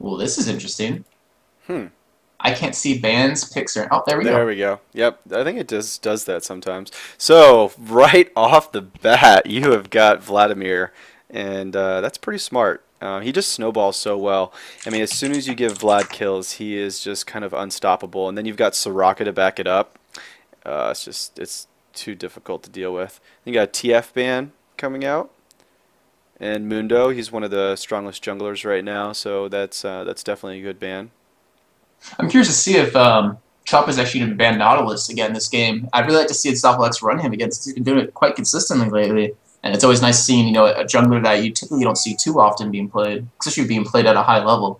Well, this is interesting. Hmm. I can't see bans, picks, or... Oh, there we There go. we go. Yep, I think it does that sometimes. So right off the bat, you have got Vladimir, and that's pretty smart. He just snowballs so well. I mean, as soon as you give Vlad kills, he is just kind of unstoppable. And then you've got Soraka to back it up. It's too difficult to deal with. You got TF ban coming out, and Mundo. He's one of the strongest junglers right now, so that's definitely a good ban. I'm curious to see if Choppa's actually going to ban Nautilus again this game. I'd really like to see X run him again since he's been doing it quite consistently lately. And it's always nice seeing, a jungler that you typically don't see too often being played, especially being played at a high level.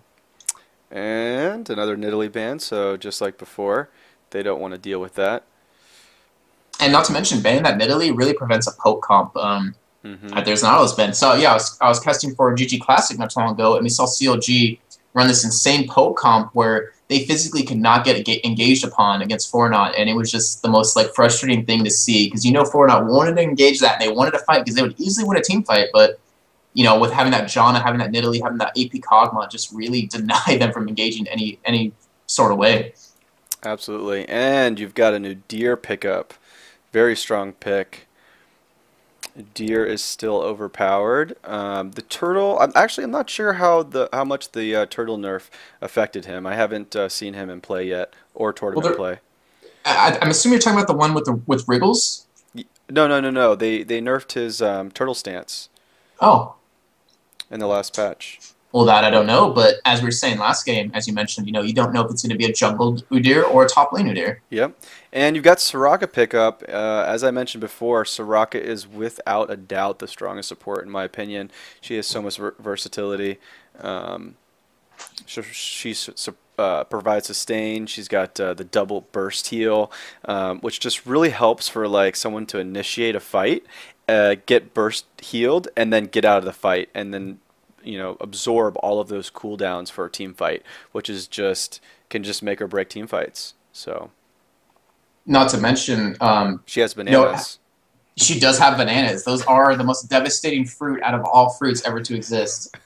And another Nidalee ban, so just like before, they don't want to deal with that. And not to mention, banning that Nidalee really prevents a poke comp. Hmm. There's Nautilus ban. So yeah, I was casting for GG Classic not too long ago, and we saw CLG run this insane poke comp where they physically could not get engaged upon against Fortnite, and it was just the most like frustrating thing to see because Fortnite wanted to engage that and they wanted to fight because they would easily win a team fight, but with having that Janna, having that Nidalee, having that AP Kog'Maw, just really denied them from engaging any sort of way. Absolutely. And you've got a new Deer pickup. Very strong pick. Deer is still overpowered. The turtle, I'm not sure how much the turtle nerf affected him. I haven't seen him in play yet or Well, tournament play. I'm assuming you're talking about the one with Wriggles. No, no, no, no. They nerfed his turtle stance Oh, in the last patch. well, that I don't know, but as we were saying last game, as you mentioned, you don't know if it's going to be a jungle Udyr or a top lane Udyr. Yep. And you've got Soraka pickup. As I mentioned before, Soraka is without a doubt the strongest support in my opinion. She has so much versatility. Um, she provides sustain. She's got the double burst heal, which just really helps for like someone to initiate a fight, get burst healed, and then get out of the fight, and then absorb all of those cooldowns for a team fight, which is just can just make or break team fights. So Not to mention, she has you know, bananas. she does have bananas. Those are the most devastating fruit out of all fruits ever to exist.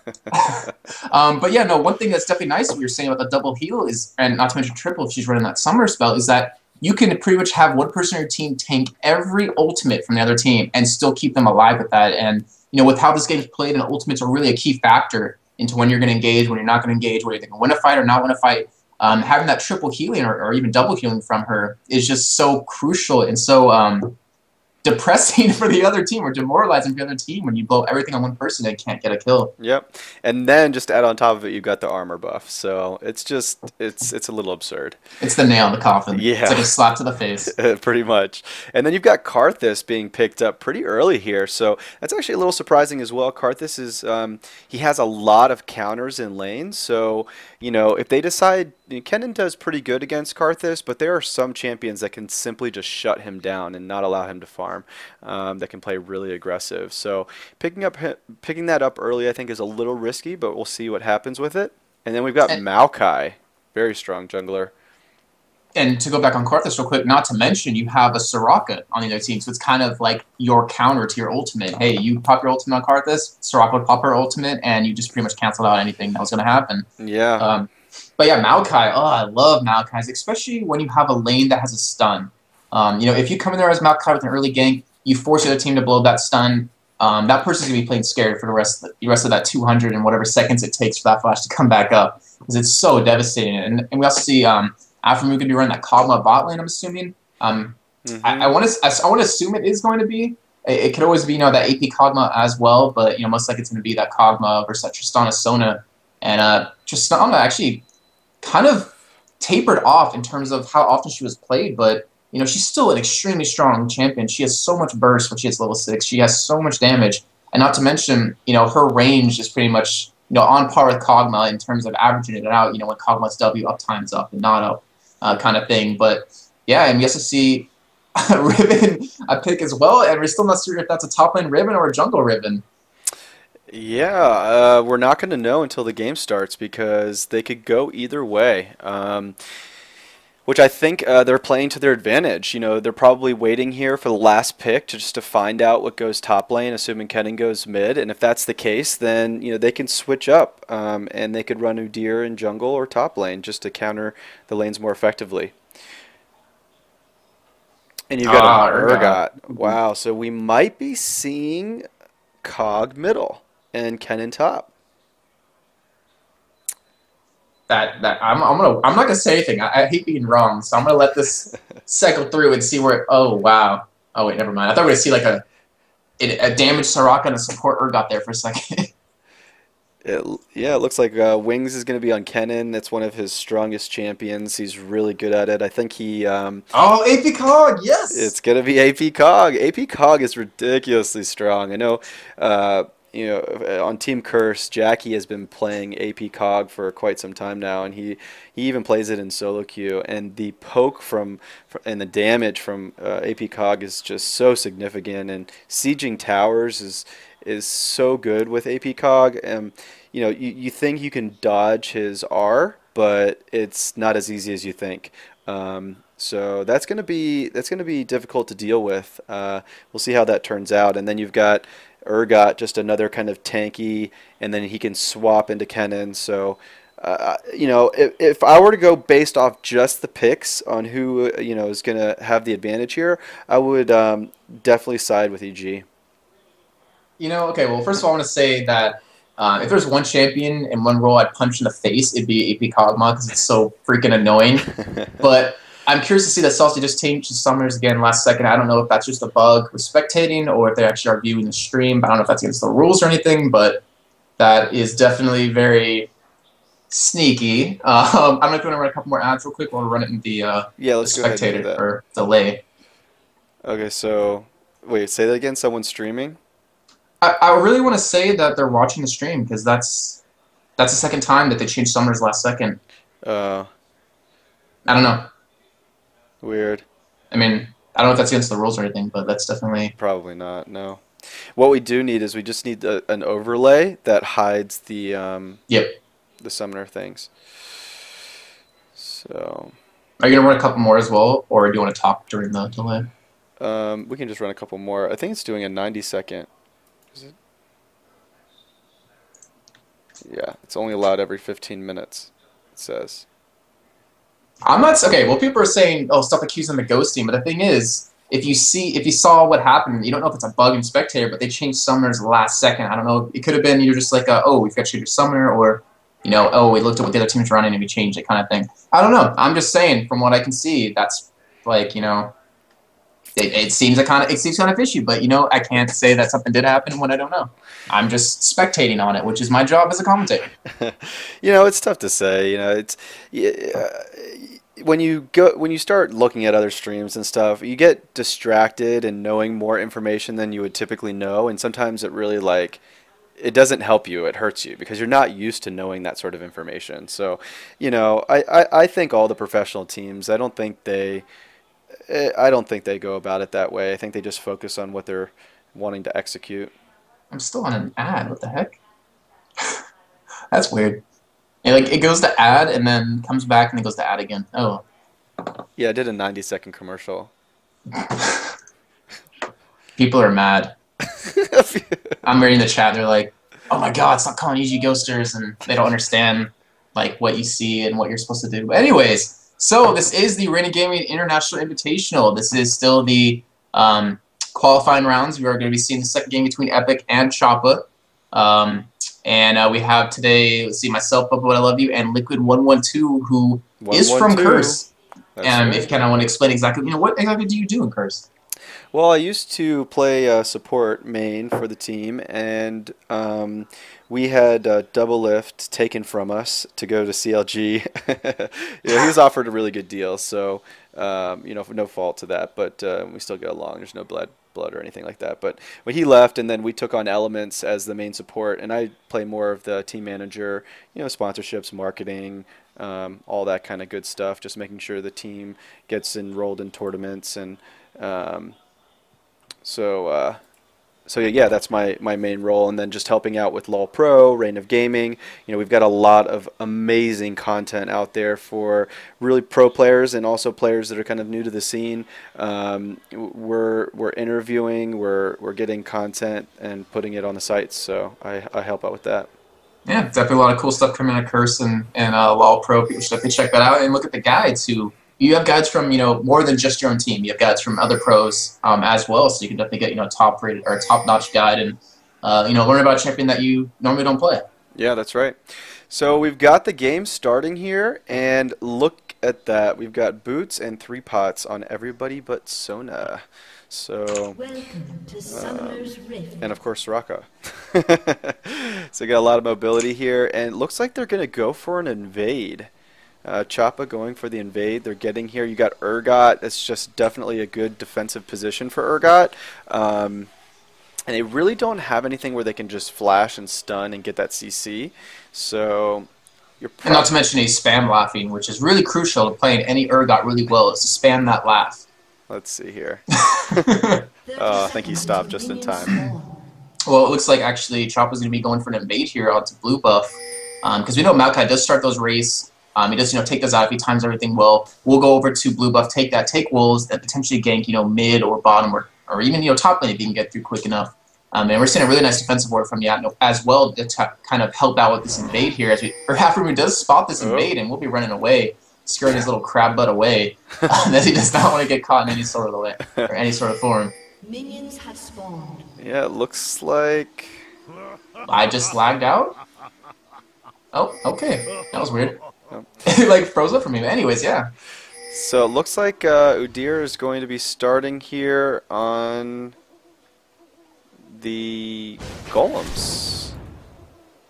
But yeah, no, one thing that's definitely nice we were saying about the double heal is, and not to mention triple if she's running that summer spell, is that you can pretty much have one person on your team tank every ultimate from the other team and still keep them alive with that. And with how this game is played, and ultimates are really a key factor into when you're going to engage, when you're not going to engage, whether you're going to win a fight or not win a fight. Having that triple healing or even double healing from her is just so crucial and so depressing for the other team or demoralizing for the other team when you blow everything on one person and can't get a kill. Yep. And then just to add on top of it, you've got the armor buff. So it's a little absurd. It's the nail in the coffin. It's like Yeah. a slap to the face. Pretty much. And then you've got Karthus being picked up pretty early here, so that's actually a little surprising as well. Karthus is he has a lot of counters in lanes, so if they decide, Kennen does pretty good against Karthus, but there are some champions that can simply just shut him down and not allow him to farm. That can play really aggressive. So picking that up early, I think, is a little risky, but we'll see what happens with it. And then we've got And, Maokai, very strong jungler. and to go back on Karthus real quick, not to mention you have a Soraka on the other team, so it's kind of like your counter to your ultimate. Hey, you pop your ultimate on Karthus, Soraka would pop her ultimate, and you just pretty much cancel out anything that was going to happen. Yeah. But yeah, Maokai, oh, I love Maokai's, especially when you have a lane that has a stun. If you come in there as Maokai with an early gank, you force the other team to blow that stun. That person's gonna be playing scared for the rest of that 200 and whatever seconds it takes for that flash to come back up because it's so devastating. And we also see Afro gonna be running that Kog'Maw bot lane. I'm assuming. I Hmm. want to assume it is going to be. It could always be that AP Kog'Maw as well, but most likely it's going to be that Kog'Maw versus that Tristana Sona, and Tristana actually kind of tapered off in terms of how often she was played, but she's still an extremely strong champion. She has so much burst when she hits level 6. She has so much damage, and not to mention, her range is pretty much on par with Kog'Maw in terms of averaging it out. When Kog'Maw's W up times up and not up, kind of thing. But yeah, and we also see Riven a pick as well, and we're still not sure if that's a top lane Riven or a jungle Riven. Yeah, we're not going to know until the game starts because they could go either way. which I think they're playing to their advantage. You know, they're probably waiting here for the last pick to just to find out what goes top lane, assuming Kennen goes mid. And if that's the case, then you know they can switch up and they could run Udyr in jungle or top lane just to counter the lanes more effectively. And you've got an Ah, Urgot. Urgot. Wow, so we might be seeing Cog middle and Kennen top. I'm not gonna say anything. I hate being wrong, so I'm gonna let this cycle through and see where. Oh wow. Oh wait, never mind. I thought we were gonna see like a damaged Soraka and a support Urgot there for a second. Yeah, it looks like Wings is going to be on Kennen. That's one of his strongest champions. He's really good at it. I think he. Oh, AP Cog, It's yes. going to be AP Cog. AP Cog is ridiculously strong. I know, you know, on Team Curse, Jackie has been playing AP Cog for quite some time now, and he even plays it in solo queue. And the poke and the damage from AP Cog is just so significant. And sieging towers is so good with AP Cog. You know, you think you can dodge his R, but it's not as easy as you think. So that's gonna be difficult to deal with. We'll see how that turns out. And then you've got Urgot, just another kind of tanky, and then he can swap into Kennen. So you know, if I were to go based off just the picks on who you know is gonna have the advantage here, I would definitely side with EG. Okay. Well, first of all, I want to say that if there's one champion in one role I'd punch in the face, it'd be AP Kog'Maw because it's so freaking annoying. But I'm curious to see that Saucy just changed his summoners again last second. I don't know if that's just a bug with spectating or if they actually are viewing the stream. I don't know if that's against the rules or anything, but that is definitely very sneaky. I'm going to run a couple more ads real quick while we run it in Yeah, the let's go ahead and do spectator that. or delay. Okay, so wait, say that again. Someone's streaming? I really want to say that they're watching the stream because that's the second time that they changed summoners last second. Uh, I don't know. Weird. I mean, I don't know if that's against the rules or anything, but that's definitely. Probably not. No. What we do need is we just need an overlay that hides Yep. the summoner things. So Are you gonna run a couple more as well, or do you want to talk during the delay? we can just run a couple more. I think it's doing a 90-second. Is it? Yeah, it's only allowed every 15 minutes. It says. I'm not okay. Well, people are saying, "Oh, stop accusing the ghosting," but the thing is, if you saw what happened, you don't know if it's a bug in Spectator, but they changed summoners last second. I don't know. It could have been you're just like, "Oh, we've got to change your summoner," or "Oh, we looked at what the other team's running and we changed it," kind of thing. I don't know. I'm just saying, from what I can see, that's like it seems kind of fishy, but I can't say that something did happen when I don't know. I'm just spectating on it, which is my job as a commentator. You know, it's tough to say. You know, it's yeah, when you start looking at other streams and stuff, you get distracted and knowing more information than you would typically know, and sometimes it really like it doesn't help you, it hurts you because you're not used to knowing that sort of information. So, you know, I think all the professional teams, I don't think they go about it that way. I think they just focus on what they're wanting to execute. I'm still on an ad. What the heck? That's weird. It goes to ad and then comes back and it goes to ad again. Oh. Yeah, I did a 90-second commercial. People are mad. I'm reading the chat. They're like, "Oh my god, stop calling EG ghosters," and they don't understand like what you see and what you're supposed to do. But anyways, so this is the Reigning Gaming International Invitational. This is still the qualifying rounds. We are going to be seeing the second game between Epik and Choppa. And we have today, let's see, myself, Bubba, What I Love You, and Liquid112, who is from 112. Curse. That's If right. you kind of want to explain exactly, what exactly do you do in Curse? Well, I used to play support main for the team, and we had double lift taken from us to go to CLG. Yeah, he was offered a really good deal, so you know, no fault to that. But we still get along. There's no blood or anything like that. But when he left, and then we took on Elements as the main support, and I play more of the team manager, you know, sponsorships, marketing. All that kind of good stuff, just making sure the team gets enrolled in tournaments and um, so So yeah, that's my main role, and then just helping out with LOL Pro, Reign of Gaming. We've got a lot of amazing content out there for really pro players and also players that are kind of new to the scene. We're interviewing, we're getting content and putting it on the sites, so I help out with that. Yeah, definitely a lot of cool stuff coming out of Curse and LOL Pro. People should definitely check that out and look at the guides. You have guides from more than just your own team. You have guides from other pros as well, so you can definitely get a top rated or top notch guide and learn about a champion that you normally don't play. Yeah, that's right. So we've got the game starting here, and look at that. We've got boots and 3 pots on everybody but Sona. So, and of course Raka. So we got a lot of mobility here, and it looks like they're going to go for an invade. Choppa going for the invade. They're getting here. You got Urgot. That's just definitely a good defensive position for Urgot. And they really don't have anything where they can just flash and stun and get that CC. So and not to mention he's spam laughing, which is really crucial to playing any Urgot really well, is to spam that laugh. Let's see here. I think he stopped just in time. Well, it looks like actually Choppa's going to be going for an invade here onto blue buff. Because we know Maokai does start those race. He does take those out if he times everything well. We'll go over to blue buff, take wolves, and potentially gank mid or bottom or even top lane if he can get through quick enough. And we're seeing a really nice defensive ward from Yatno as well to kind of help out with this invade here. Halfroom does spot this invade and we'll be running away, scaring his little crab butt away, as he does not want to get caught in any sort of the way or any sort of form. Minions have spawned. Yeah, it looks like I just lagged out. Oh, okay, that was weird. It like froze up for me. But anyways, yeah. So it looks like Udyr is going to be starting here on the golems.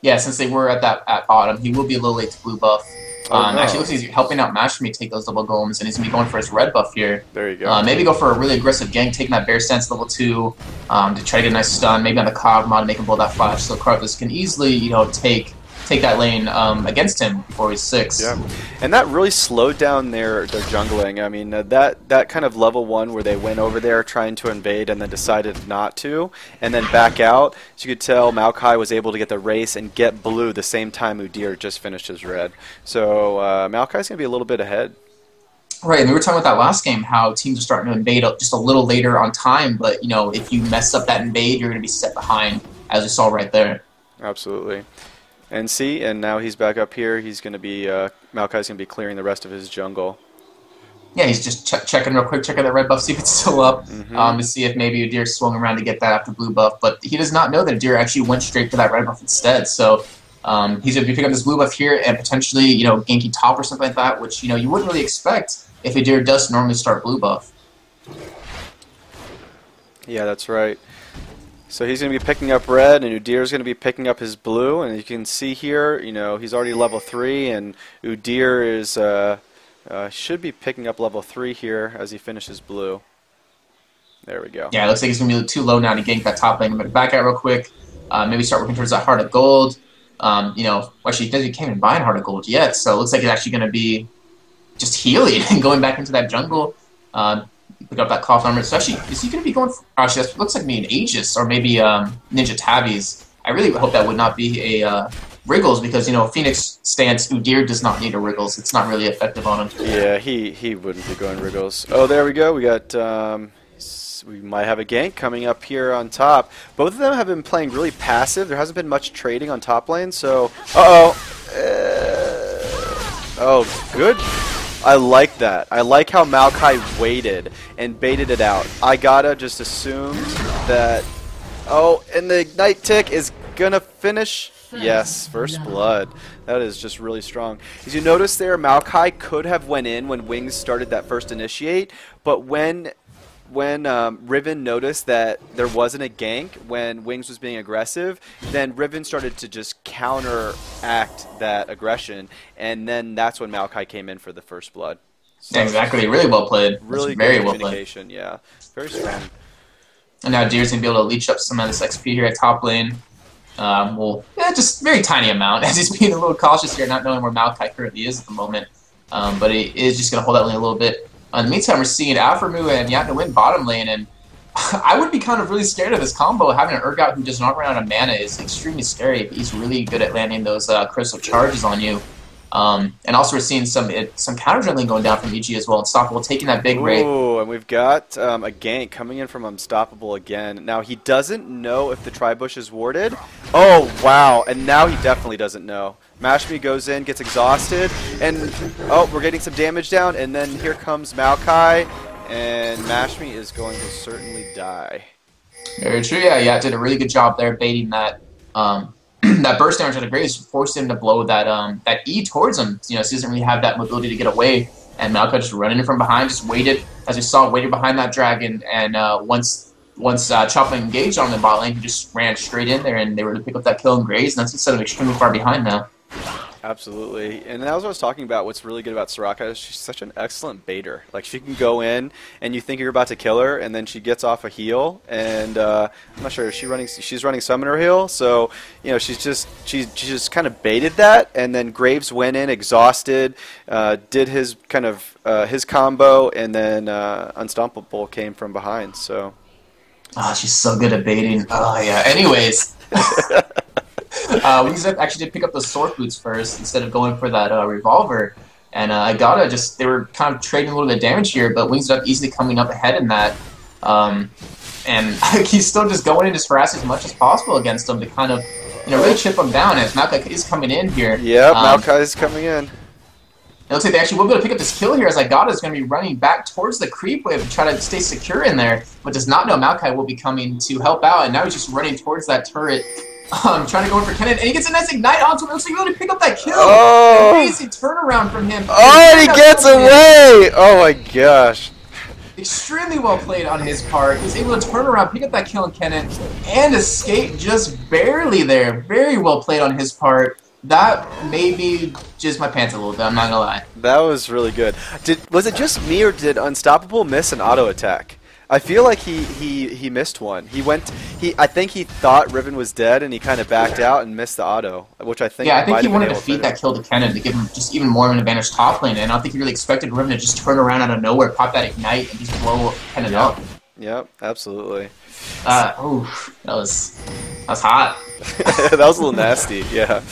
Yeah, since they were at bottom, he will be a little late to blue buff. No. Actually, looks like he's helping out Mash for me take those double golems, and he's gonna be going for his red buff here. There you go. Maybe go for a really aggressive gank, taking that bear stance level 2 to try to get a nice stun. Maybe on the Cog mod, make him blow that flash, so Karthus can easily take that lane against him before he's 6. Yeah, and that really slowed down their jungling. I mean, that kind of level 1 where they went over there trying to invade and then decided not to, and then back out. So you could tell Maokai was able to get the race and get blue the same time Udyr just finished his red. So Maokai's going to be a little bit ahead. Right, and we were talking about that last game, how teams are starting to invade just a little later on time, but if you mess up that invade, you're going to be set behind, as we saw right there. Absolutely. And now he's back up here. He's going to be, Maokai's going to be clearing the rest of his jungle. Yeah, he's just checking real quick, checking that red buff, see if it's still up, to see if maybe Udyr swung around to get that after blue buff. But he does not know that Udyr actually went straight for that red buff instead. So he's going to be picking up this blue buff here and potentially, ganking top or something like that, which, you wouldn't really expect if Udyr does normally start blue buff. Yeah, that's right. So he's going to be picking up red, and Udyr's going to be picking up his blue. And you can see here, he's already level 3, and Udyr is should be picking up level 3 here as he finishes blue. There we go. Yeah, it looks like he's going to be too low now to gank that top lane. But back out real quick. Maybe start working towards that heart of gold. Actually, he can't even buy a heart of gold yet, so it looks like he's actually going to be just healing and going back into that jungle. Pick up that cloth armor. So actually, is he going to be going for... Actually, that looks like me an Aegis or maybe Ninja Tabbies. I really hope that would not be a Wriggles because, Phoenix stance, Udyr does not need a Wriggles. It's not really effective on him. Yeah, he wouldn't be going Wriggles. Oh, there we go. We got... we might have a gank coming up here on top. Both of them have been playing really passive. There hasn't been much trading on top lane, so... Oh, good. I like that. I like how Maokai waited and baited it out. I gotta just assumed that... Oh, and the Ignite Tick is gonna finish. Yes, first blood. That is just really strong. As you notice there, Maokai could have went in when Wings started that first initiate, but when Riven noticed that there wasn't a gank when Wings was being aggressive, then Riven started to just counteract that aggression, and then that's when Maokai came in for the first blood. So exactly, really well played. Really very good well communication, played. Yeah. Very strong. And now Udyr's going to be able to leech up some of this XP here at top lane. Just very tiny amount, as he's being a little cautious here, not knowing where Maokai currently is at the moment. But he is just going to hold that lane a little bit. In the meantime, we're seeing Alphamu and Yatna win bottom lane, and I would be kind of really scared of this combo. Having an Urgot who does not run out of mana is extremely scary, but he's really good at landing those crystal charges on you. And also we're seeing some counter juggling going down from EG as well. Unstoppable taking that big rate. Ooh, and we've got a gank coming in from Unstoppable again. Now he doesn't know if the Tribush is warded. Oh, wow. And now he definitely doesn't know. Mashmi goes in, gets exhausted, and oh, we're getting some damage down, and then here comes Maokai, and Mashmi is going to certainly die. Very true, yeah, did a really good job there baiting that that burst damage on the Graves, forced him to blow that E towards him. You know, so he doesn't really have that mobility to get away, and Maokai just running in from behind, just waited, as we saw, waited behind that dragon, and once Choppa engaged on the bot lane, he just ran straight in there, and they were able to pick up that kill in Graves, and that's instead of extremely far behind now. Absolutely. And that was what I was talking about. What's really good about Soraka is she's such an excellent baiter. Like, she can go in, and you think you're about to kill her, and then she gets off a heal, and I'm not sure, she's running Summoner heal, so, you know, she just kind of baited that, and then Graves went in exhausted, did his kind of, his combo, and then Unstoppable came from behind, so. Oh, she's so good at baiting. Oh, yeah. Anyways. Wingstep actually did pick up the sword boots first instead of going for that revolver, and they were kind of trading a little bit of damage here, but Wingstep easily coming up ahead in that, and he's still just going in just harass as much as possible against him to kind of, you know, really chip him down as Maokai is coming in here. Yeah, Maokai is coming in. It looks like they actually will be able to pick up this kill here as Igata is going to be running back towards the creep wave to try to stay secure in there, but does not know Maokai will be coming to help out, and now he's just running towards that turret. Trying to go in for Kennen, and he gets a nice ignite onto him. Looks like he's able to pick up that kill. Oh! Amazing turnaround from him. Oh, and he gets away! Oh my gosh. Extremely well played on his part. He's able to turn around, pick up that kill on Kennen, and escape just barely there. Very well played on his part. That maybe just my pants a little bit, I'm not gonna lie. That was really good. Was it just me, or did Unstoppable miss an auto attack? I feel like he missed one. I think he thought Riven was dead, and he kind of backed out and missed the auto, which I think. Yeah, I think he wanted to feed that kill to Kennen to give him just even more of an advantage top lane, and I don't think he really expected Riven to just turn around out of nowhere, pop that ignite, and just blow Kennen up. Yep, absolutely. That was hot. That was a little nasty, yeah.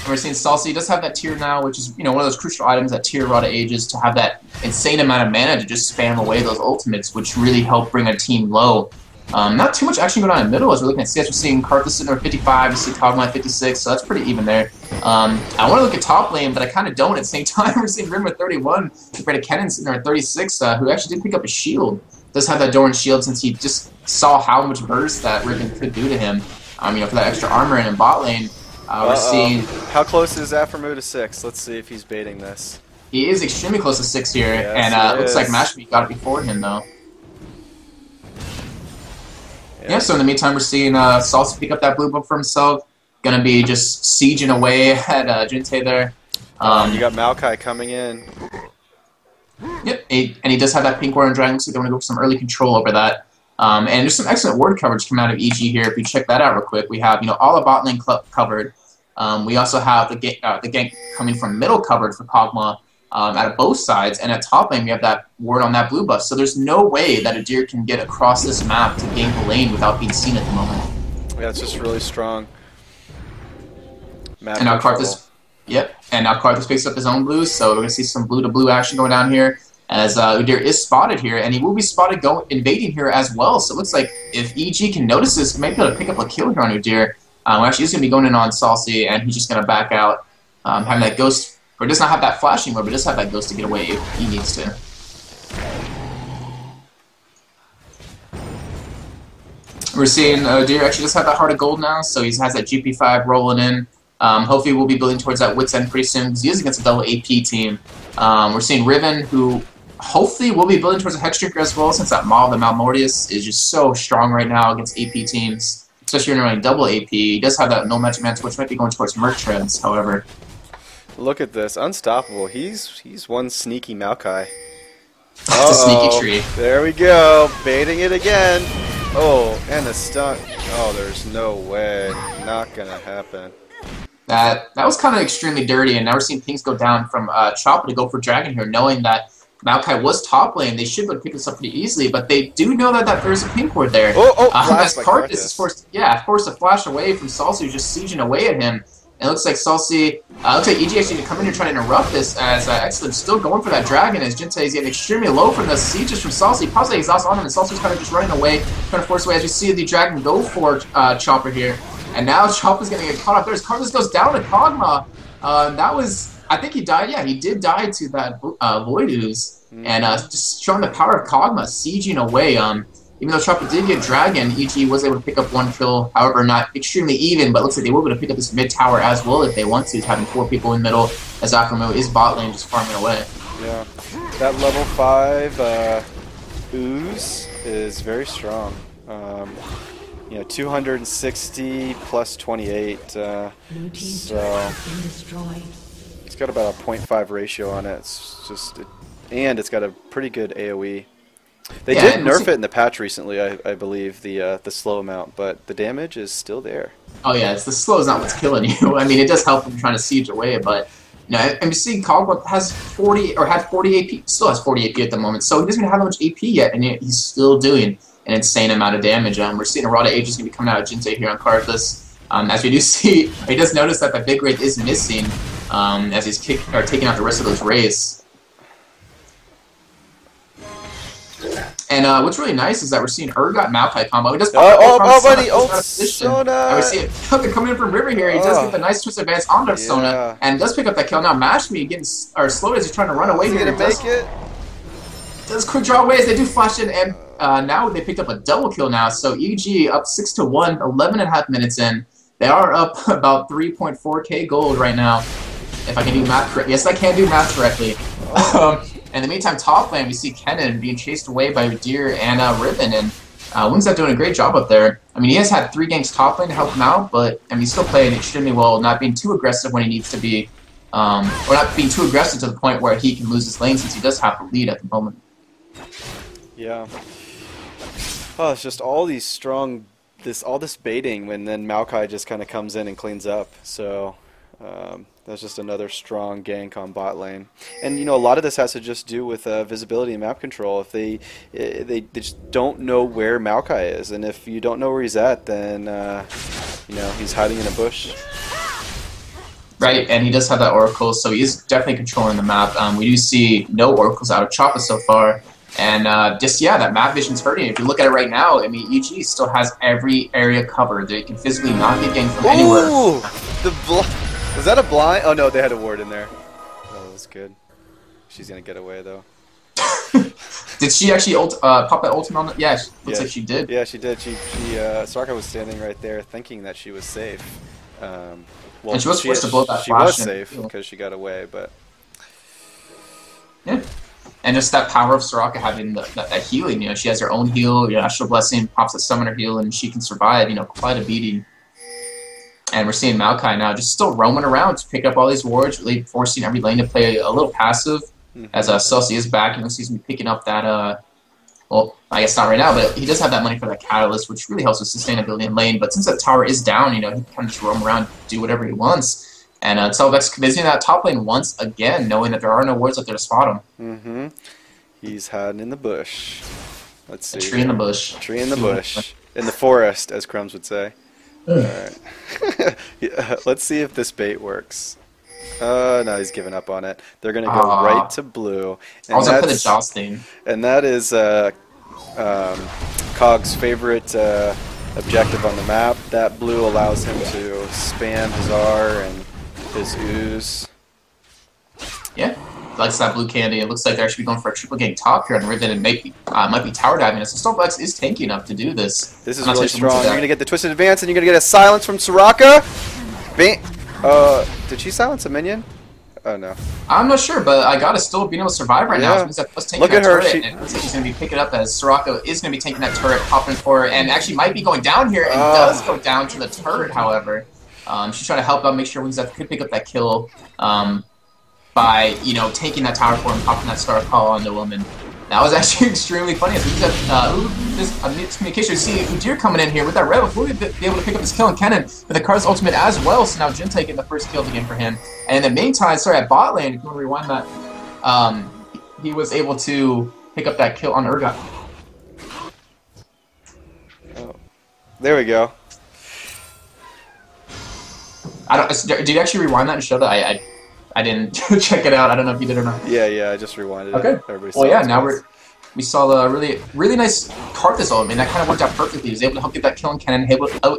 We're seeing Salsi does have that tier now, which is, you know, one of those crucial items that tier Rod of Ages, to have that insane amount of mana to just spam away those ultimates, which really help bring a team low. Not too much action going on in the middle as we're looking at CS. We're seeing Karthus sitting there at 55, we see Kog'Maw at 56, so that's pretty even there. I want to look at top lane, but I kind of don't at the same time. We're seeing Rim at 31, compared to Kennen sitting there at 36, who actually did pick up a shield. Does have that Doran shield since he just saw how much burst that Riven could do to him, you know, for that extra armor in bot lane. We're seeing... How close is Aphromoo to 6? Let's see if he's baiting this. He is extremely close to 6 here, yes, and looks like Mashmi got it before him, though. Yeah, so in the meantime, we're seeing Salsa pick up that blue buff for himself. Gonna be just sieging away at Jinte there. You got Maokai coming in. Yep, and he does have that pink Warrior Dragon, so they're gonna go for some early control over that. And there's some excellent ward coverage coming out of EG here. If you check that out real quick, we have, you know, all the bot lane covered. We also have the gank coming from middle covered for Kog'Maw out of both sides, and at top lane we have that ward on that blue buff. So there's no way that Adir can get across this map to gank the lane without being seen at the moment. Yeah, it's just really strong. And now Karthus, and now Karthus picks up his own blues, so we're gonna see some blue to blue action going down here. As Udyr is spotted here, and he will be spotted invading here as well. So it looks like if EG can notice this, he might be able to pick up a kill here on Udyr. Actually, he's going to be going in on Salsi, and he's just going to back out, having that ghost, or does not have that flashing mode, but does have that ghost to get away if he needs to. We're seeing Udyr actually just have that Heart of Gold now, so he has that GP5 rolling in. Hopefully we'll be building towards that Wit's End pretty soon, because he is against a double AP team. We're seeing Riven, who hopefully will be building towards a Hexdrinker as well, since that Maul, the Malmortius, is just so strong right now against AP teams, especially when you're running double AP. He does have that No Magic Mantle, which might be going towards Merc Treads, however. Look at this. Unstoppable. He's one sneaky Maokai. It's a sneaky tree. There we go. Baiting it again. Oh, and the stun. Oh, there's no way. Not gonna happen. That was kind of extremely dirty, and now we're seeing things go down from Choppa to go for Dragon here, knowing that Maokai was top lane. They should be able to pick this up pretty easily, but they do know that there's a pink ward there. As Cardus is forced to flash away from Salsi, who's just sieging away at him. And it looks like Salsi, looks like EG actually going to come in here trying to interrupt this as Excellent's still going for that dragon as Jintei is getting extremely low from the sieges from Salsi. Pops the exhaust on him and Salsi's kind of just running away, trying to force away as we see the dragon go for Chopper here. And now Chopper's going to get caught up there as Cardus goes down to Kog'Maw. That was, I think he died, yeah, he did die to that Void Ooze. And just showing the power of Kog'Maw, sieging away. Even though Choppa did get Dragon, EG was able to pick up 1 kill, however, not extremely even, but looks like they will be able to pick up this mid tower as well if they want to, having 4 people in the middle, as Akamo is bot lane just farming away. Yeah, that level 5 Ooze is very strong. You know, 260 plus 28, so it's got about a 0.5 ratio on it. It's just, and it's got a pretty good AoE. They did nerf it in the patch recently, I believe, the slow amount, but the damage is still there. Oh yeah, it's the slow is not what's killing you. I mean, it does help them trying to siege away, but you know, I'm seeing Kog'Maw has 40 or had 40 AP, still has 40 AP at the moment, so he doesn't have that much AP yet, and yet he's still doing an insane amount of damage. We're seeing a lot of Aegis going to be coming out of Jintei here on Karthus. As we do see, he does notice that the big Wraith is missing as he's taking out the rest of those Wraiths. And what's really nice is that we're seeing Urgot Maokai combo. He does buddy! Sona! We see it coming in from River here. He does get the nice twist advance onto Sona and does pick up that kill. Now Mashme getting slowed as he's trying to run away. Is he gonna make it? Does quick draw away as they do flash in, and now they picked up a double kill now. So EG up 6-1, 11.5 minutes in. They are up about 3.4k gold right now. If I can do math correctly. Yes, I can do math correctly. In the meantime, top lane, we see Kennen being chased away by Deer and Ribbon, and Wingstep doing a great job up there. I mean, he has had 3 ganks top lane to help him out, but I mean, he's still playing extremely well, not being too aggressive when he needs to be, or not being too aggressive to the point where he can lose his lane since he does have the lead at the moment. Yeah. Oh, it's just all these strong, all this baiting when then Maokai just kind of comes in and cleans up. So that's just another strong gank on bot lane. And you know, a lot of this has to just do with visibility and map control. If they just don't know where Maokai is, and if you don't know where he's at, then you know, he's hiding in a bush. Right, and he does have that Oracle, so he is definitely controlling the map. We do see no Oracles out of Choppa so far, and just, yeah, that map vision's hurting. If you look at it right now, I mean, EG still has every area covered. They can physically not get ganked from anywhere. Was that a blind? Oh no, they had a ward in there. Oh, that was good. She's gonna get away though. Did she actually pop that ultimate on the... Yeah, looks like she did. Yeah, she did. Soraka was standing right there thinking that she was safe. Well, and she was forced to blow that She flash was safe because she got away, but... Yeah. And just that power of Soraka having that healing, you know, she has her own heal, you know, Astral Blessing, pops a summoner heal, and she can survive, you know, quite a beating. And we're seeing Maokai now just still roaming around to pick up all these wards, really forcing every lane to play a little passive. As Celsi is back, and looks like he's going to be picking up that, well, I guess not right now, but he does have that money for that Catalyst, which really helps with sustainability in lane. But since that tower is down, you know, he can kind of just roam around, do whatever he wants. And Telvex visiting that top lane once again, knowing that there are no wards up there to spot him. He's hiding in the bush. Let's see. A tree in the bush. Tree in the bush. In the forest, as Crumbs would say. Alright. Yeah, let's see if this bait works. No, he's giving up on it. They're going to go right to blue. And I was going to put the Jousting. And that is Cog's favorite objective on the map. That blue allows him to spam his R and his ooze. Yeah, likes that blue candy. It looks like they're actually going for a triple gank top here on Riven and might be tower diving. So Stormflex is tanky enough to do this. This is really strong. You're going to get the Twisted Advance and you're going to get a silence from Soraka. Did she silence a minion? Oh no. I'm not sure, but I gotta still being able to survive right now. So Look at her. It looks like she's gonna be picking up as Soraka is gonna be taking that turret, popping for her, and actually might be going down here and does go down to the turret, however. She's trying to help out, make sure Wingstep could pick up that kill by, you know, taking that tower for him, popping that star call on the woman. That was actually extremely funny. As this miscommunication, you see Udyr coming in here with that red. We'll be able to pick up this kill, and Kennen with the Karthus ultimate as well. So now Jintei getting the first kill again for him. And in the meantime, sorry, at bot lane, if you want to rewind that, he was able to pick up that kill on Urgot. Oh. There we go. Did you actually rewind that and show that? I didn't check it out. I don't know if you did or not. Yeah, I just rewinded it. Okay. Well, yeah, now we saw the really nice Karthus ult. I mean, that kind of worked out perfectly. He was able to help get that kill on Kennen,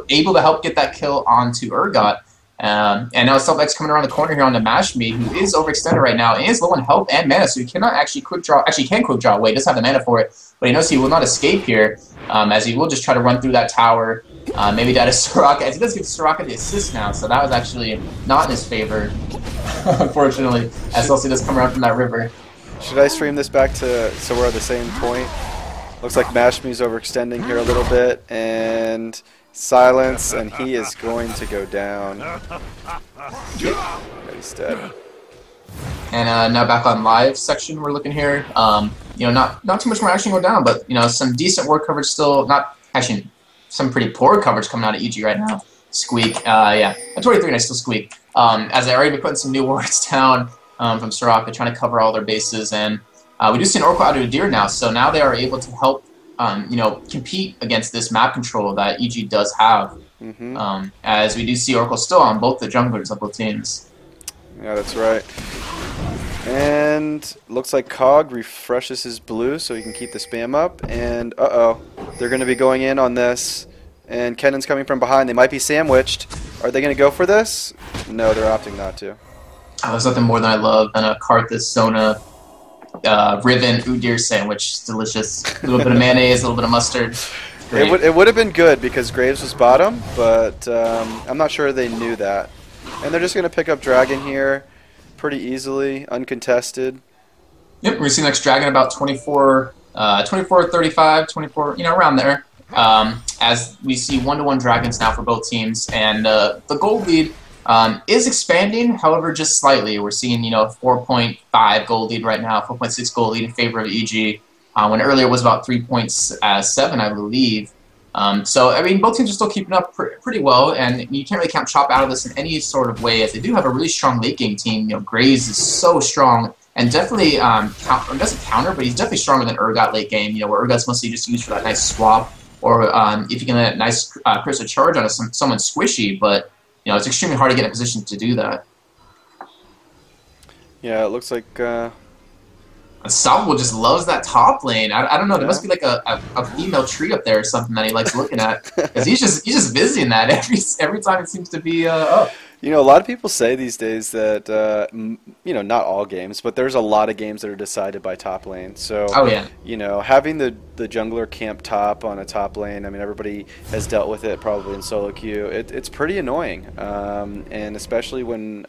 able to help get that kill onto Urgot. And now Self-X coming around the corner here on the Mashmi, who is overextended right now, and is low on health and mana, so he cannot actually quick draw. Actually, he can quick draw away. He does have the mana for it, but he knows he will not escape here, as he will just try to run through that tower. Maybe that is Soraka, as he does give Soraka the assist now, so that was actually not in his favor, unfortunately, as Celsi does come around from that river. Should I stream this back to so we're at the same point? Looks like Mashmi's overextending here a little bit, and silence, and he is going to go down. Yeah, he's dead. And now back on live section, we're looking here. You know, not too much more action going down, but you know, some decent ward coverage still. Not actually some pretty poor coverage coming out of EG right now. Squeak, yeah, at 23, and I still squeak. As I already been putting some new wards down from Soraka, trying to cover all their bases, and we do see an Oracle out of Udyr now, so now they are able to help. You know, compete against this map control that EG does have. As we do see Oracle still on both the junglers of both teams. Yeah, that's right. And looks like COG refreshes his blue so he can keep the spam up. And they're going to be going in on this. And Kennen's coming from behind. They might be sandwiched. Are they going to go for this? No, they're opting not to. Oh, there's nothing more than I love than a Karthus, Sona, Riven, Udyr sandwich. It's delicious. A little bit of mayonnaise, a little bit of mustard. It would have been good because Graves was bottom, but I'm not sure they knew that. And they're just going to pick up Dragon here pretty easily, uncontested. Yep, we're seeing next Dragon about 24, 35, 24, you know, around there. As we see 1-to-1 Dragons now for both teams, and the gold lead is expanding, however, just slightly. We're seeing, you know, 4.5 gold lead right now, 4.6 gold lead in favor of EG, when earlier it was about 3.7, I believe. So, I mean, both teams are still keeping up pretty well, and you can't really count Choppa out of this in any sort of way, as they do have a really strong late game team. You know, Graves is so strong, and definitely, doesn't counter, but he's definitely stronger than Urgot late game, you know, where Urgot's mostly just used for that nice swap, or if you can get a nice crystal charge on someone squishy, but you know, it's extremely hard to get in a position to do that. Yeah, it looks like... Salvo just loves that top lane. I don't know, there must be like a female tree up there or something that he likes looking at. Because he's just visiting that every time it seems to be up. You know, a lot of people say these days that, you know, not all games, but there's a lot of games that are decided by top lane. So, you know, having the jungler camp top on a top lane, I mean, everybody has dealt with it probably in solo queue. It's pretty annoying, and especially when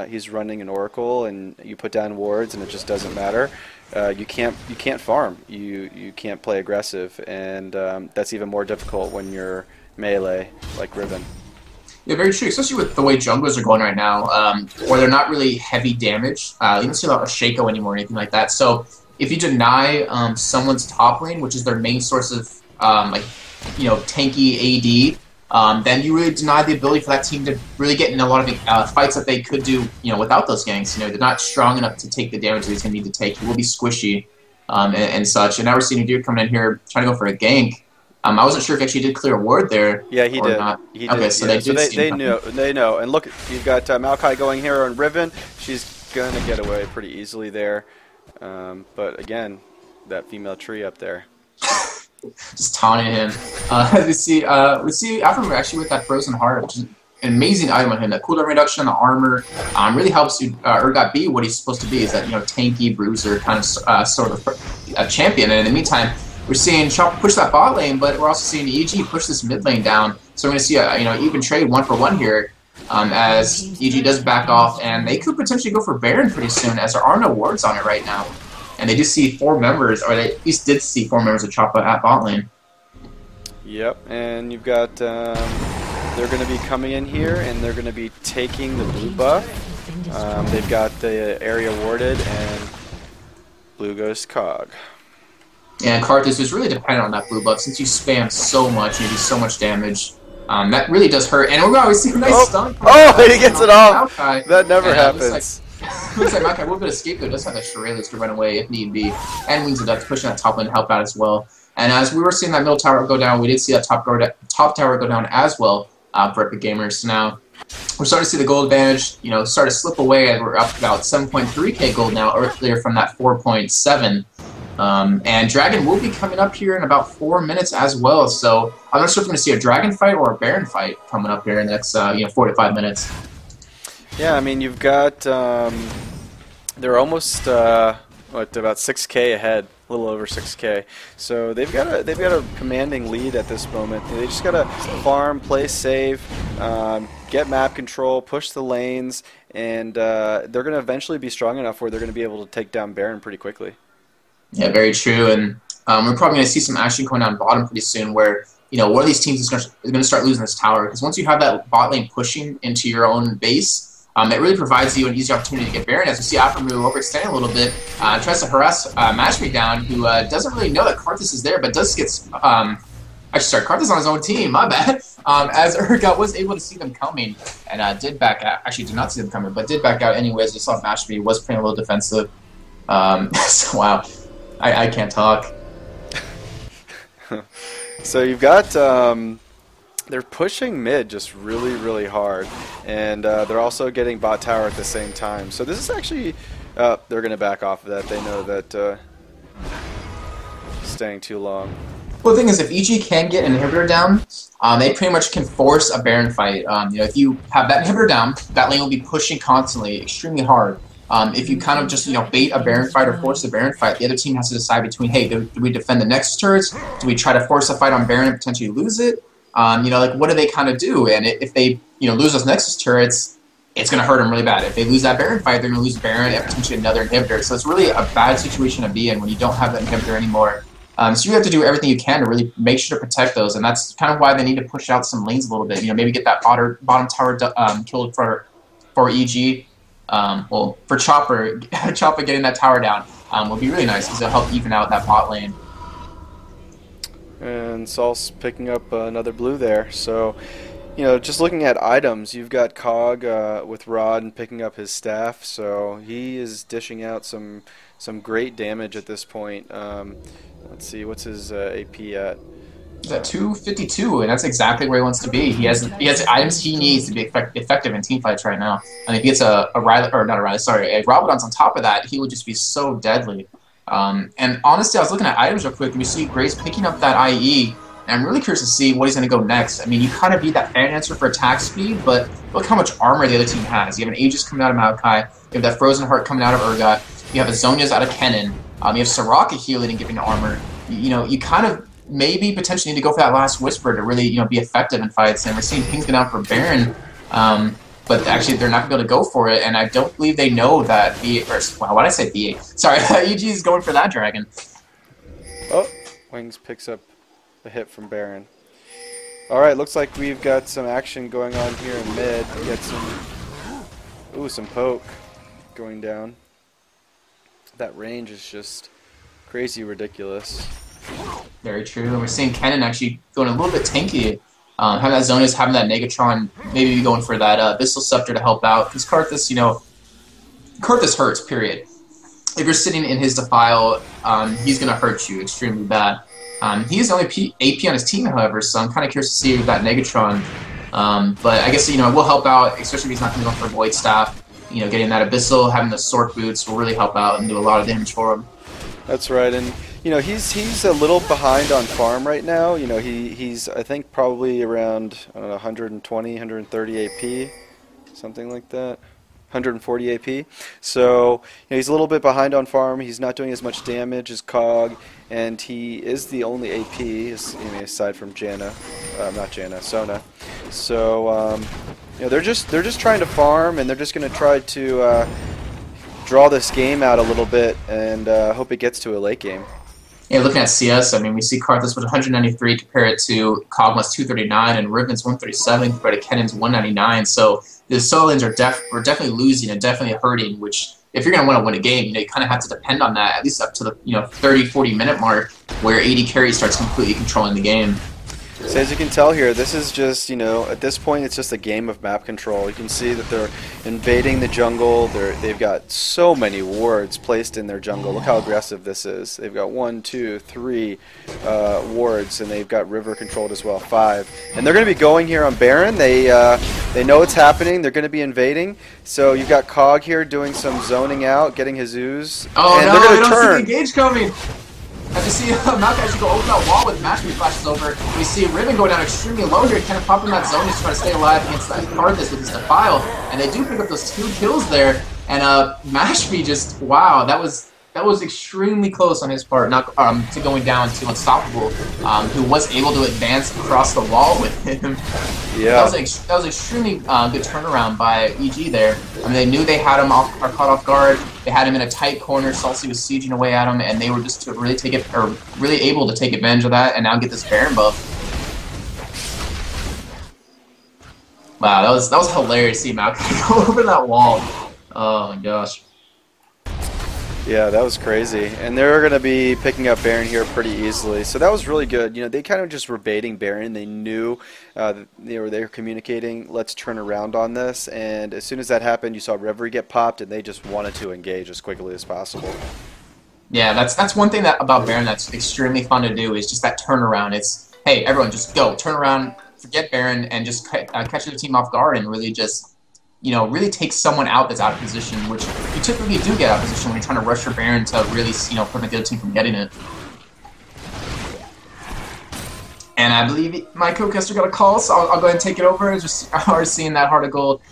he's running an Oracle and you put down wards and it just doesn't matter. You can't farm. You can't play aggressive, and that's even more difficult when you're melee like Riven. Yeah, very true, especially with the way junglers are going right now, where they're not really heavy damage. You don't see a lot of Shaco anymore or anything like that. So if you deny someone's top lane, which is their main source of like, you know, tanky AD, then you really deny the ability for that team to really get in a lot of fights that they could do, you know, without those ganks. You know, they're not strong enough to take the damage that he's going to need to take. He will be squishy and such. And now we're seeing Udyr coming in here trying to go for a gank. I wasn't sure if he actually did clear a ward there. Yeah, he did. Not. He okay, did. so yeah. they know. They know. And look, you've got Maokai going here on Riven. She's going to get away pretty easily there. But again, that female tree up there. Just taunting him. we see Afro actually with that Frozen Heart, which is an amazing item on him. That cooldown reduction, the armor, really helps you Urgot be what he's supposed to be. Is that, you know, tanky bruiser kind of sort of a champion. And in the meantime, we're seeing Choppa push that bot lane, but we're also seeing EG push this mid lane down. So we're going to see a, you know, even trade 1-for-1 here, as EG does back off, and they could potentially go for Baron pretty soon, as there are no wards on it right now. And they do see 4 members, or they at least did see 4 members of Choppa at bot lane. Yep, and you've got, they're going to be coming in here, and they're going to be taking the blue buff. They've got the area warded, and blue goes COG. And Karthus is really dependent on that blue buff, since you spam so much and you do so much damage. That really does hurt. And we're always seeing a nice stun. Oh, he gets it off! That never happens. Looks like Makai will be able to escape, though. Does have the Shurelers to run away if need be. And Wings of Ducks pushing that top lane to help out as well. And as we were seeing that middle tower go down, we did see that top tower go down as well for Epic Gamers. So now we're starting to see the gold advantage, start to slip away, and we're up about 7.3k gold now, earlier from that 4.7. And Dragon will be coming up here in about 4 minutes as well. So I'm not sure if we're going to see a Dragon fight or a Baron fight coming up here in the next 4 to 5 minutes. Yeah, I mean, you've got they're almost about 6k ahead, a little over 6k. So they've got a commanding lead at this moment. They just got to farm, play safe, get map control, push the lanes, and they're going to eventually be strong enough where they're going to be able to take down Baron pretty quickly. Yeah, very true. And we're probably going to see some action going down bottom pretty soon where, one of these teams is going to start losing this tower. Because once you have that bot lane pushing into your own base, it really provides you an easy opportunity to get Baron. As we see Aphromoo overextending a little bit, tries to harass Matchmake down, who doesn't really know that Karthus is there, but does get... Karthus on his own team, my bad. As Urgot was able to see them coming and did back out. Actually, did not see them coming, but did back out anyways. You saw Matchmake was playing a little defensive. So, wow. I can't talk. So you've got... they're pushing mid just really, really hard, and they're also getting bot tower at the same time. So this is actually, they're going to back off of that. They know that staying too long. Well, the thing is, if EG can get an inhibitor down, they pretty much can force a Baron fight. If you have that inhibitor down, that lane will be pushing constantly, extremely hard. If you kind of just bait a Baron fight or force a Baron fight, the other team has to decide between, hey, do we defend the Nexus turrets? Do we try to force a fight on Baron and potentially lose it? What do they kind of do? And if they, lose those Nexus turrets, it's going to hurt them really bad. If they lose that Baron fight, they're going to lose Baron and potentially another inhibitor. So it's really a bad situation to be in when you don't have that inhibitor anymore. So you have to do everything you can to really make sure to protect those, and that's kind of why they need to push out some lanes a little bit. Maybe get that bottom tower killed for EG. For Choppa getting that tower down will be really nice because it'll help even out that bot lane. And Saul's picking up another blue there. So, just looking at items, you've got Cog with Rod and picking up his staff. So he is dishing out some great damage at this point. Let's see, what's his AP at? He's at 252, and that's exactly where he wants to be. He has the items he needs to be effective in teamfights right now. And if he gets a Rabadon's on top of that, he would just be so deadly. And honestly, I was looking at items real quick, and we see Grace picking up that IE, and I'm really curious to see what he's going to go next. I mean, you kind of need that fan answer for attack speed, but look how much armor the other team has. You have an Aegis coming out of Maokai, you have that Frozen Heart coming out of Urgot, you have a Zhonya's out of Kennen, you have Soraka healing and giving armor. You kind of maybe potentially need to go for that last Whisper to really be effective in fights, and we're seeing Pings get out for Baron. But actually, they're not going to be able to go for it, and I don't believe they know that why did I say BA? Sorry, EG is going for that dragon. Oh, Wings picks up a hit from Baron. Alright, looks like we've got some action going on here in mid. We got some poke going down. That range is just crazy ridiculous. Very true, and we're seeing Kennen actually going a little bit tanky. Having that Zonas, having that Negatron, maybe going for that Abyssal Scepter to help out. Because Karthus, Karthus hurts, period. If you're sitting in his Defile, he's going to hurt you extremely bad. He's the only AP on his team, however, so I'm kind of curious to see that Negatron. But I guess, it will help out, especially if he's not going to go for Void Staff. Getting that Abyssal, having the Sword Boots will really help out and do a lot of damage for him. That's right, and he's a little behind on farm right now. He's I think probably around 120, 130 AP, something like that, 140 AP. So he's a little bit behind on farm. He's not doing as much damage as Cog, and he is the only AP aside from Sona. So they're just trying to farm, and they're just going to try to draw this game out a little bit and hope it gets to a late game. Yeah, looking at CS, we see Karthus with 193 compared to Kogma's 239 and Riven's 137 compared to Kennen's 199. So the solo lanes are definitely losing and definitely hurting, which if you're going to want to win a game, you kind of have to depend on that, at least up to the 30-40 minute mark where AD carry starts completely controlling the game. So as you can tell here, this is just, you know, at this point it's just a game of map control. You can see that they're invading the jungle. They've got so many wards placed in their jungle. Look how aggressive this is. They've got 1, 2, 3 wards, and they've got river controlled as well, 5. And they're going to be going here on Baron. They know what's happening. They're going to be invading. So you've got Cog here doing some zoning out, getting his ooze. Oh and no, they're I going to don't turn. see the engage coming. As you see Malk actually go over that wall with Mashby flashes over. We see Riven go down extremely low here, kind of popping that zone, just trying to stay alive against that Cardless with his Defile. And they do pick up those 2 kills there. And Mashby just, wow, that was extremely close on his part, not to going down to Unstoppable, who was able to advance across the wall with him. Yeah, that was extremely good turnaround by EG there. I mean, they knew they had him caught off guard. They had him in a tight corner. Salsi was sieging away at him, and they were just really able to take advantage of that and now get this Baron buff. Wow, that was hilarious to see Malk go over that wall. Oh my gosh. yeah, that was crazy. And they're going to be picking up Baron here pretty easily. So that was really good. You know, they kind of just were baiting Baron. They knew that they were communicating, let's turn around on this. And as soon as that happened, you saw Reverie get popped, and they just wanted to engage as quickly as possible. Yeah, that's one thing about Baron that's extremely fun to do is just that turnaround. It's, hey, everyone, just go. Turn around, forget Baron, and just catch the team off guard and really just, you know, really take someone out that's out of position, which you typically do get out of position when you're trying to rush your Baron to really, you know, prevent the other team from getting it. And I believe my co-caster got a call, so I'll go ahead and take it over. Just already seeing that Heart of Gold,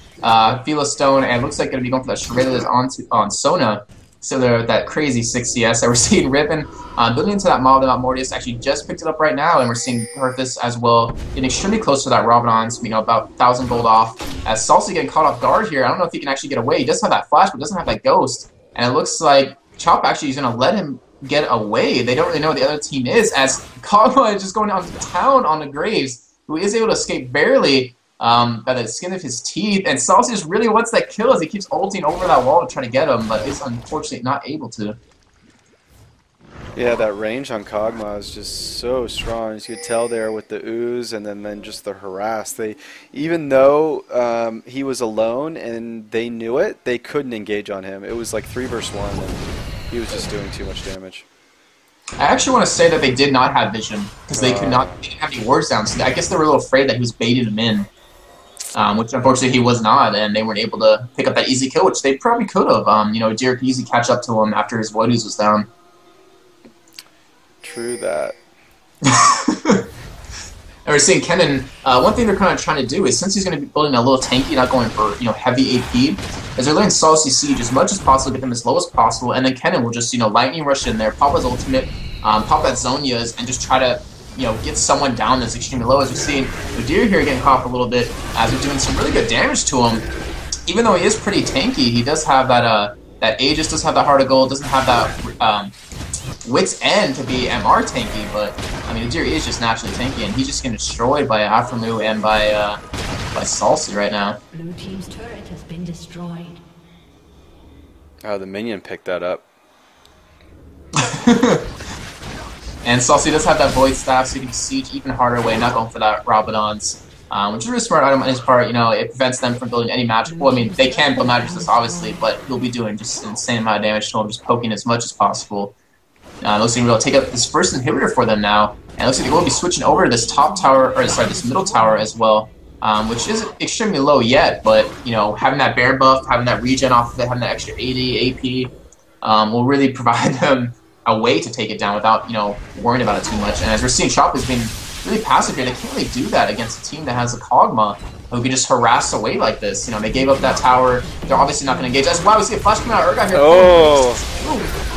Philo Stone, and it looks like going to be going for that Shredder on Sona. So they're that crazy 6 CS that we're seeing Riven building into that model about Mortius. Actually just picked it up right now, and we're seeing Perthus as well getting extremely close to that Rabadon's, you know, about 1,000 gold off. As Salsi getting caught off guard here. I don't know if he can actually get away. He does have that flash, but doesn't have that ghost. And it looks like Choppa actually is going to let him get away. They don't really know what the other team is, as Kogma is just going on to town on the Graves, who is able to escape barely by the skin of his teeth. And Salsi just really wants that kill as he keeps ulting over that wall to try to get him, but is unfortunately not able to. Yeah, that range on Kog'Maw is just so strong. As you could tell there with the ooze and then just the harass. They, even though he was alone and they knew it, they couldn't engage on him. It was like 3 versus 1, and he was just doing too much damage. I actually want to say that they did not have vision because they didn't have any wards down. So I guess they were a little afraid that he was baiting them in, which unfortunately he was not, and they weren't able to pick up that easy kill, which they probably could have. You know, Jared could easily catch up to him after his Void Ooze was down. True that. And we're seeing Kennen, one thing they're kind of trying to do is, since he's going to be building a little tanky, not going for, you know, heavy AP, is they're letting Salsi Siege as much as possible, get him as low as possible, and then Kennen will just, you know, lightning rush in there, pop his ultimate, pop that Zonia's, and just try to, you know, get someone down that's extremely low. As we've seen Udyr here getting caught a little bit, as they're doing some really good damage to him. Even though he is pretty tanky, he does have that, that Aegis, does have that Heart of Gold, doesn't have that, Wit's End to be MR tanky, but I mean, Udyr is just naturally tanky, and he's just getting destroyed by Aphromu and by Salsi right now. Blue team's turret has been destroyed. Oh, the minion picked that up. And Salsi does have that Void Staff, so he can siege even harder away, not going for that Rabadon's, which is a really smart item on his part. You know, it prevents them from building any magic. Well, I mean, they can build magic resist, obviously, but he'll be doing just an insane amount of damage to him, just poking as much as possible. Looks like we'll take up this first inhibitor for them now, and it looks like they will be switching over to this top tower, or sorry, this middle tower as well, which is extremely low yet, but, you know, having that bear buff, having that regen off of it, having that extra 80 AP, will really provide them a way to take it down without, you know, worrying about it too much. And as we're seeing, Choppa has been really passive here. They can't really do that against a team that has a Kog'Maw who can just harass away like this. You know, they gave up that tower. They're obviously not going to engage. That's why we see a flash coming out of Urgot here. Oh!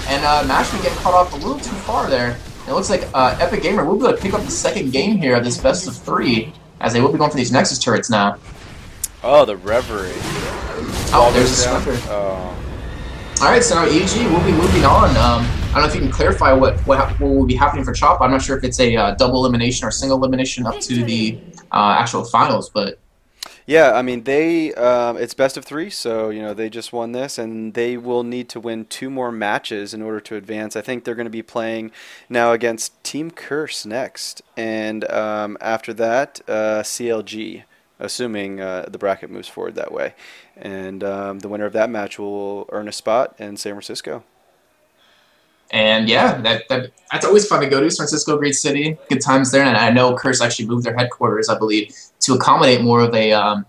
And Mashby getting caught off a little too far there. It looks like Epik Gamer will be able to pick up the second game here of this best of 3, as they will be going for these Nexus turrets now. Oh, the Reverie. Oh, there's a Spectre. Oh. Alright, so now EG will be moving on. I don't know if you can clarify what will be happening for Choppa. I'm not sure if it's a double elimination or single elimination up to the actual finals, but... Yeah, I mean they it's best of three, so they just won this, and they will need to win two more matches in order to advance. I think they're going to be playing now against Team Curse next, and after that CLG, assuming the bracket moves forward that way, and the winner of that match will earn a spot in San Francisco. And yeah, that's always fun to go to. San Francisco, great city, good times there. And I know Curse actually moved their headquarters, I believe, to accommodate more of a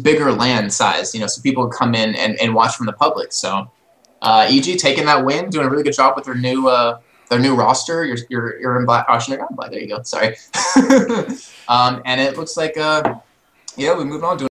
bigger land size. So people can come in and watch from the public. So EG taking that win, doing a really good job with their new roster. You're in black. Oh, you're not in black. There you go. Sorry. And it looks like yeah, we moved on to